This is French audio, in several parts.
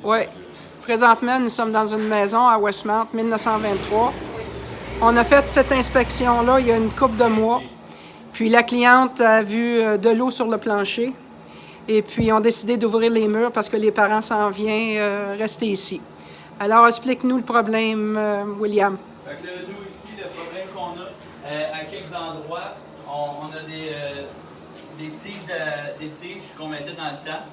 Oui. Présentement, nous sommes dans une maison à Westmount, 1923. On a fait cette inspection-là il y a une couple de mois. Puis la cliente a vu de l'eau sur le plancher. Et puis, on a décidé d'ouvrir les murs parce que les parents s'en viennent rester ici. Alors, explique-nous le problème, William. Fait que là, nous ici, le problème qu'on a, à quelques endroits, on a des tiges qu'on mettait dans le temps,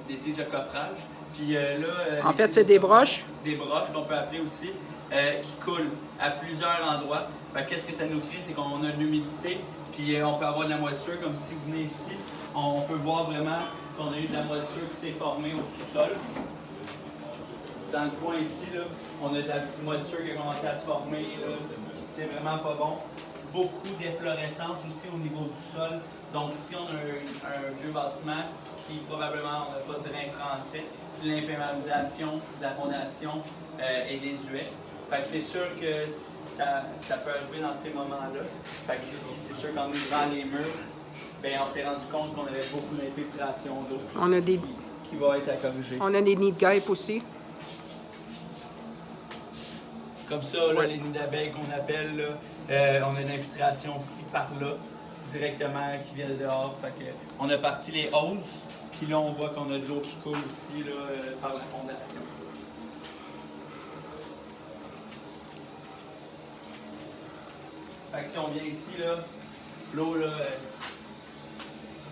des tiges de coffrage. Puis là, En fait, c'est des broches. Des broches qu'on peut appeler aussi, qui coulent à plusieurs endroits. Fait que qu'est-ce que ça nous crée, c'est qu'on a de l'humidité, puis on peut avoir de la moisissure, comme si vous venez ici, on peut voir vraiment qu'on a eu de la moisissure qui s'est formée au sous-sol. Dans le coin ici, là, on a de la moisissure qui a commencé à se former, c'est vraiment pas bon. Beaucoup d'efflorescence aussi au niveau du sol. Donc ici, on a un vieux bâtiment qui probablement n'a pas de drain français. L'imperméabilisation de la fondation est désuète. Fait que c'est sûr que ça peut arriver dans ces moments-là. Fait que ici, c'est sûr qu'en ouvrant les murs, bien, on s'est rendu compte qu'on avait beaucoup d'infiltration d'eau qui va être à corriger. On a des nids de guêpes aussi. Comme ça, là, les nids d'abeilles qu'on appelle, là, on a une infiltration aussi par là, directement, qui vient de dehors. Fait que, on a parti les hausses, puis là, on voit qu'on a de l'eau qui coule aussi là, par la fondation. Fait que si on vient ici, là, l'eau, là,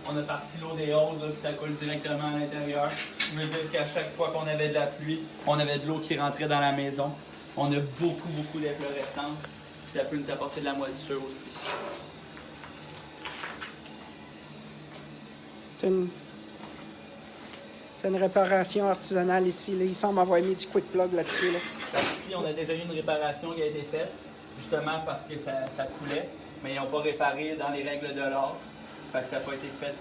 on a parti l'eau des hausses, là, puis ça coule directement à l'intérieur. Je veux dire qu'à chaque fois qu'on avait de la pluie, on avait de l'eau qui rentrait dans la maison. On a beaucoup d'efflorescence, puis ça peut nous apporter de la moisissure aussi. C'est une réparation artisanale ici. Là. Il semble avoir mis du quick plug là-dessus. Là. Ici, on a déjà eu une réparation qui a été faite, justement parce que ça coulait, mais ils n'ont pas réparé dans les règles de l'art. Fait que ça n'a pas été fait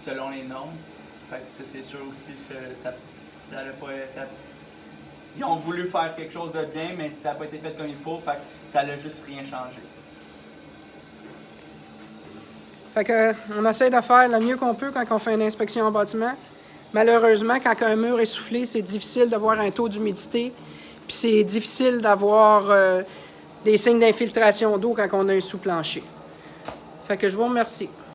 selon les normes. Fait que ça, c'est sûr aussi que ça n'a pas... Ils ont voulu faire quelque chose de bien, mais ça n'a pas été fait comme il faut, fait que ça n'a juste rien changé. Fait que, on essaie de faire le mieux qu'on peut quand on fait une inspection en bâtiment. Malheureusement, quand un mur est soufflé, c'est difficile de voir un taux d'humidité, puis c'est difficile d'avoir des signes d'infiltration d'eau quand on a un sous-plancher. Fait que je vous remercie.